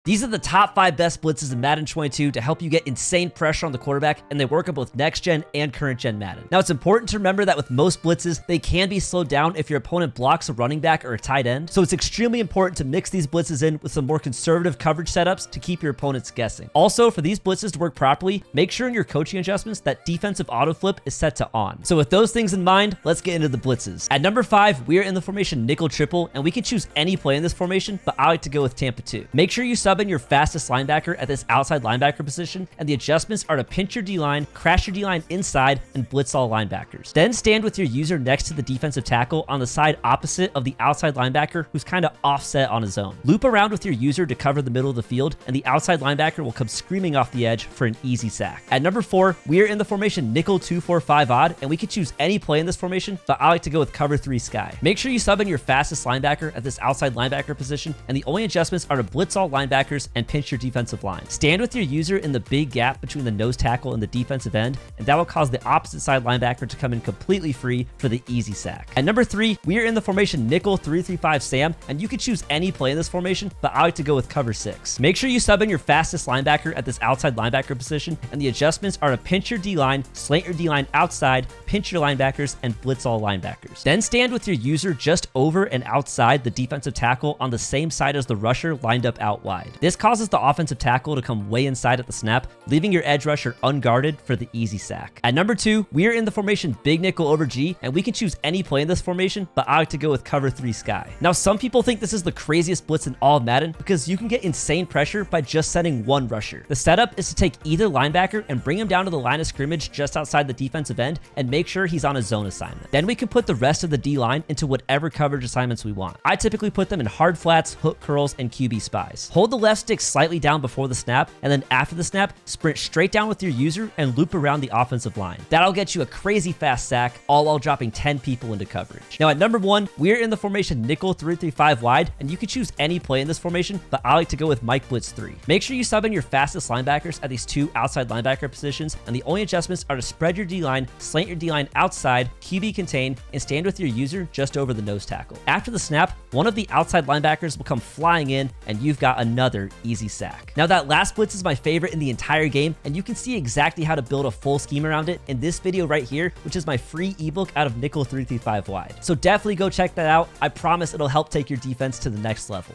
These are the top 5 best blitzes in Madden 22 to help you get insane pressure on the quarterback, and they work on both next-gen and current-gen Madden. Now, it's important to remember that with most blitzes, they can be slowed down if your opponent blocks a running back or a tight end, so it's extremely important to mix these blitzes in with some more conservative coverage setups to keep your opponents guessing. Also, for these blitzes to work properly, make sure in your coaching adjustments that defensive auto flip is set to on. So with those things in mind, let's get into the blitzes. At number 5, we are in the formation nickel triple, and we can choose any play in this formation, but I like to go with Tampa 2. Make sure you sub in your fastest linebacker at this outside linebacker position, and the adjustments are to pinch your D-line, crash your D-line inside, and blitz all linebackers. Then stand with your user next to the defensive tackle on the side opposite of the outside linebacker who's kind of offset on his own. Loop around with your user to cover the middle of the field, and the outside linebacker will come screaming off the edge for an easy sack. At number 4, we are in the formation nickel 2-4-5 odd, and we can choose any play in this formation, but I like to go with cover 3 sky. Make sure you sub in your fastest linebacker at this outside linebacker position, and the only adjustments are to blitz all linebackers and pinch your defensive line. Stand with your user in the big gap between the nose tackle and the defensive end, and that will cause the opposite side linebacker to come in completely free for the easy sack. At number 3, we are in the formation nickel 3-3-5 Sam, and you can choose any play in this formation, but I like to go with cover 6. Make sure you sub in your fastest linebacker at this outside linebacker position, and the adjustments are to pinch your D-line, slant your D-line outside, pinch your linebackers, and blitz all linebackers. Then stand with your user just over and outside the defensive tackle on the same side as the rusher lined up out wide. This causes the offensive tackle to come way inside at the snap, leaving your edge rusher unguarded for the easy sack. At number 2, we are in the formation big nickel over G, and we can choose any play in this formation, but I like to go with cover 3 sky. Now, some people think this is the craziest blitz in all of Madden because you can get insane pressure by just sending one rusher. The setup is to take either linebacker and bring him down to the line of scrimmage just outside the defensive end and make sure he's on a zone assignment. Then we can put the rest of the D-line into whatever coverage assignments we want. I typically put them in hard flats, hook curls, and QB spies. Hold the left stick slightly down before the snap, and then after the snap, sprint straight down with your user and loop around the offensive line. That'll get you a crazy fast sack, all while dropping 10 people into coverage. Now at number 1, we're in the formation nickel 3-3-5 wide, and you can choose any play in this formation, but I like to go with Mike Blitz 3. Make sure you sub in your fastest linebackers at these 2 outside linebacker positions, and the only adjustments are to spread your D-line, slant your D-line outside, QB contain, and stand with your user just over the nose tackle. After the snap, one of the outside linebackers will come flying in, and you've got another easy sack. Now that last blitz is my favorite in the entire game, and you can see exactly how to build a full scheme around it in this video right here, which is my free ebook out of nickel 3-3-5 wide. So definitely go check that out. I promise it'll help take your defense to the next level.